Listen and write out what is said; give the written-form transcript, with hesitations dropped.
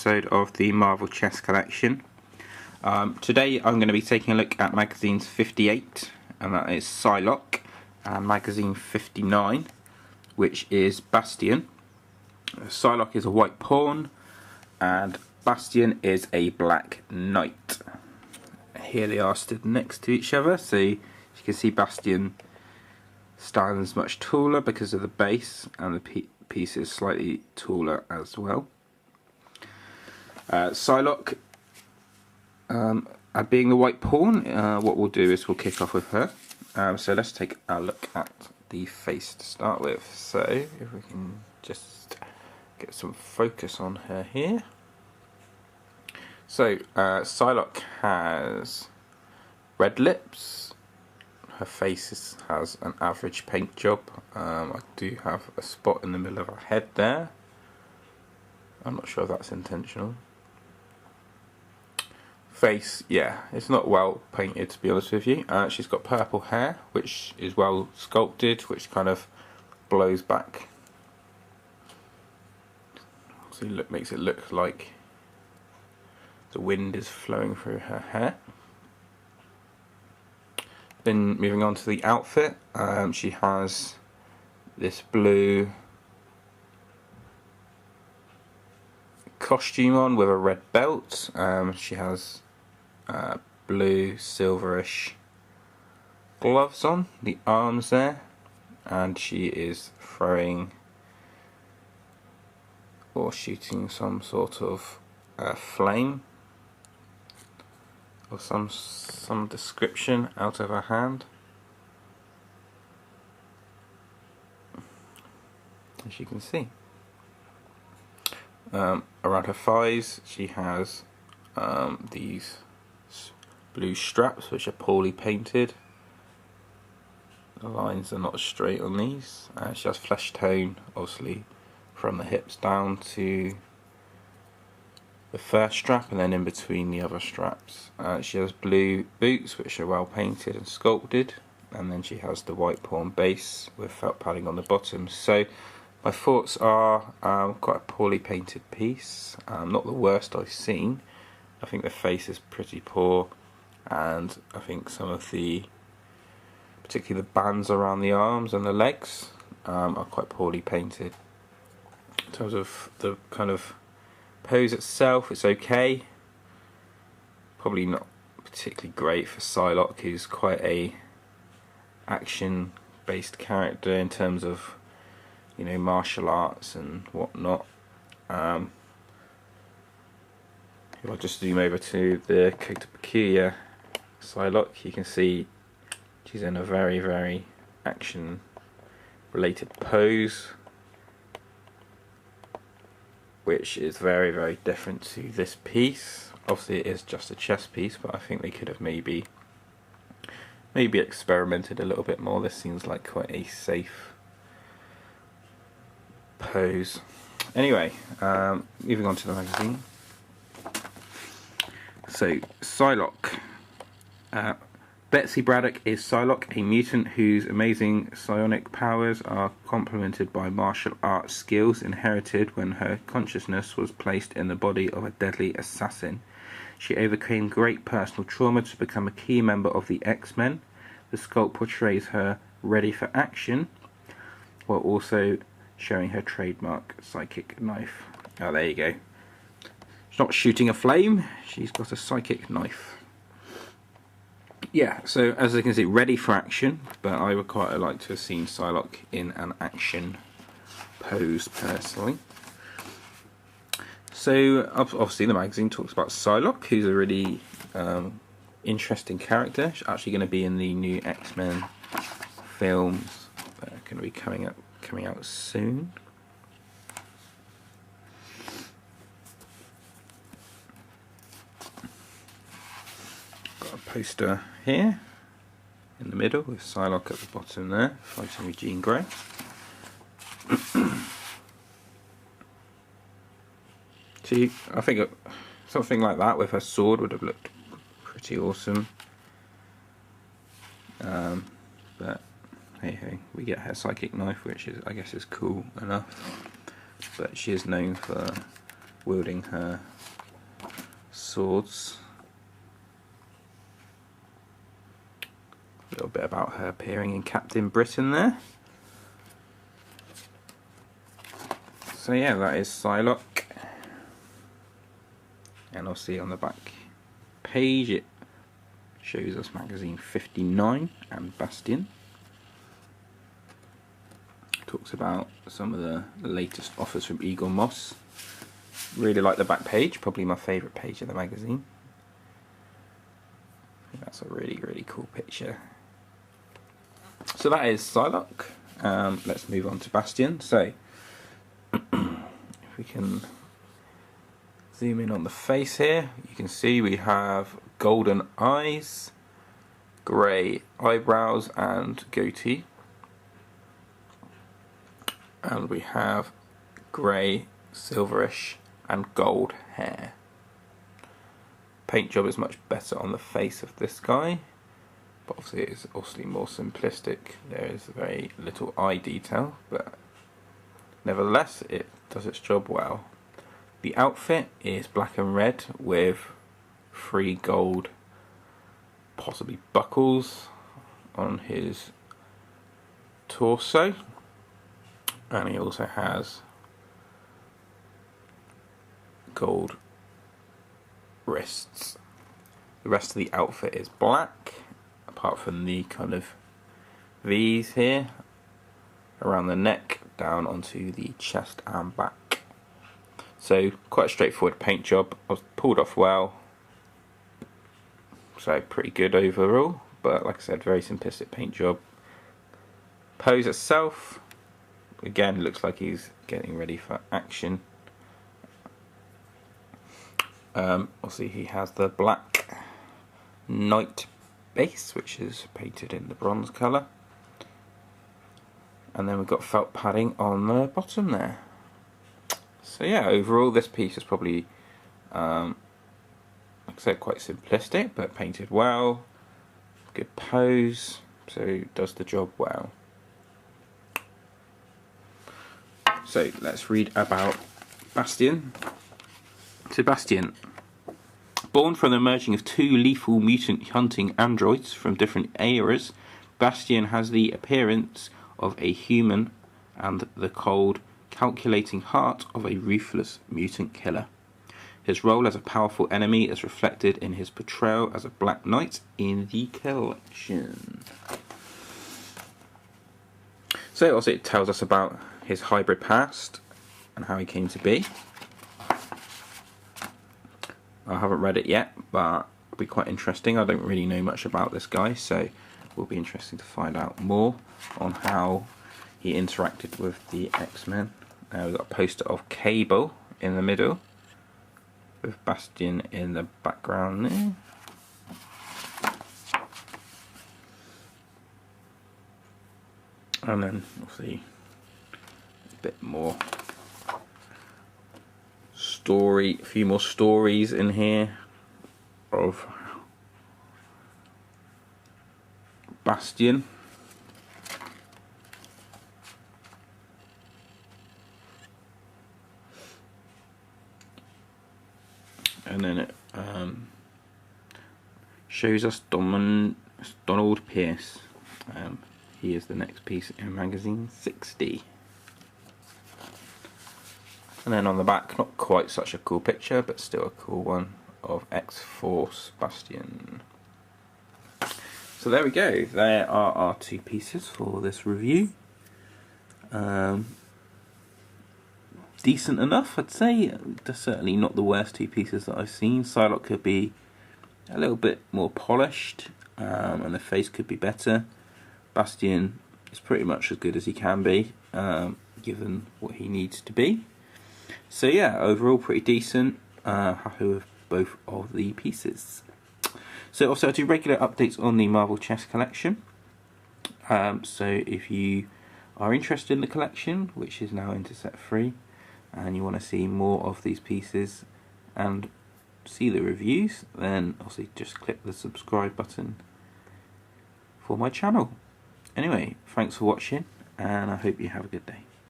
episode of the Marvel Chess Collection. Today I'm going to be taking a look at magazines 58, and that is Psylocke, and magazine 59, which is Bastion. Psylocke is a white pawn, and Bastion is a black knight. Here they are stood next to each other, so you can see Bastion stands much taller because of the base, and the piece is slightly taller as well. Psylocke, being the white pawn, what we'll do is we'll kick off with her. So let's take a look at the face to start with. So if we can just get some focus on her here. So Psylocke has red lips. Her face has an average paint job. I do have a spot in the middle of her head there. I'm not sure if that's intentional. Face, yeah, it's not well painted, to be honest with you. She's got purple hair, which is well sculpted, which kind of blows back. So makes it look like the wind is flowing through her hair. Then moving on to the outfit, she has this blue costume on with a red belt. She has blue silverish gloves on the arms there, and she is throwing or shooting some sort of flame or some description out of her hand. As you can see, around her thighs she has these blue straps which are poorly painted. The lines are not straight on these. She has flesh tone, obviously, from the hips down to the first strap, and then in between the other straps. She has blue boots which are well painted and sculpted, and then she has the white pawn base with felt padding on the bottom. So my thoughts are quite a poorly painted piece, not the worst I've seen. I think the face is pretty poor, and I think some of particularly the bands around the arms and the legs, are quite poorly painted. In terms of the kind of pose itself, it's okay. Probably not particularly great for Psylocke, who's quite a action-based character in terms of, you know, martial arts and whatnot. If I just zoom over to the character peculiar Psylocke, you can see she's in a very, very action-related pose, which is very, very different to this piece. Obviously it is just a chess piece, but I think they could have maybe experimented a little bit more. This seems like quite a safe pose. Anyway, moving on to the magazine. So Psylocke. Betsy Braddock is Psylocke, a mutant whose amazing psionic powers are complemented by martial arts skills inherited when her consciousness was placed in the body of a deadly assassin. She overcame great personal trauma to become a key member of the X-Men. The sculpt portrays her ready for action, while also showing her trademark psychic knife. Oh, there you go. She's not shooting a flame, she's got a psychic knife. Yeah, so as you can see, ready for action, but I would quite like to have seen Psylocke in an action pose personally. So obviously the magazine talks about Psylocke, who's a really interesting character. She's actually going to be in the new X-Men films that are going to be coming out soon. Got a poster here in the middle with Psylocke at the bottom there, fighting with Jean Grey. See, I think something like that with her sword would have looked pretty awesome. But hey, we get her psychic knife, which is, I guess, is cool enough. But she is known for wielding her swords. A little bit about her appearing in Captain Britain there. So yeah, that is Psylocke. And obviously on the back page it shows us magazine 59 and Bastion. Talks about some of the latest offers from Eagle Moss. Really like the back page, probably my favourite page of the magazine. I think that's a really cool picture. So that is Psylocke. Let's move on to Bastion. So if we can zoom in on the face here, you can see we have golden eyes, grey eyebrows and goatee, and we have grey, silverish and gold hair. Paint job is much better on the face of this guy, but obviously it is also more simplistic. There is very little eye detail, but nevertheless it does its job well. The outfit is black and red with 3 gold, possibly buckles on his torso, and he also has gold wrists. The rest of the outfit is black, apart from the kind of V's here around the neck down onto the chest and back. So quite a straightforward paint job. I was pulled off well, so pretty good overall, but like I said, very simplistic paint job. Pose itself, again, looks like he's getting ready for action. Obviously he has the black knight base, which is painted in the bronze colour, and then we've got felt padding on the bottom there. So yeah, overall this piece is probably, like I said, quite simplistic, but painted well, good pose, so does the job well. So let's read about Bastion. So Bastion, born from the merging of 2 lethal mutant hunting androids from different eras, Bastion has the appearance of a human and the cold, calculating heart of a ruthless mutant killer. His role as a powerful enemy is reflected in his portrayal as a Black Knight in the collection. So also it tells us about his hybrid past and how he came to be. I haven't read it yet, but it'll be quite interesting. I don't really know much about this guy, so it will be interesting to find out more on how he interacted with the X-Men. We've got a poster of Cable in the middle, with Bastion in the background there. And then obviously a bit more story, a few more stories in here of Bastion. And then it shows us Donald Pierce. He is the next piece in magazine 60. And then on the back, not quite such a cool picture, but still a cool one, of X-Force Bastion. So there we go. There are our 2 pieces for this review. Decent enough, I'd say. They're certainly not the worst 2 pieces that I've seen. Psylocke could be a little bit more polished, and the face could be better. Bastion is pretty much as good as he can be, given what he needs to be. So yeah, overall pretty decent. Happy with both of the pieces. So also I do regular updates on the Marvel chess collection. So if you are interested in the collection, which is now into set 3, and you want to see more of these pieces and see the reviews, then obviously just click the subscribe button for my channel. Anyway, thanks for watching, and I hope you have a good day.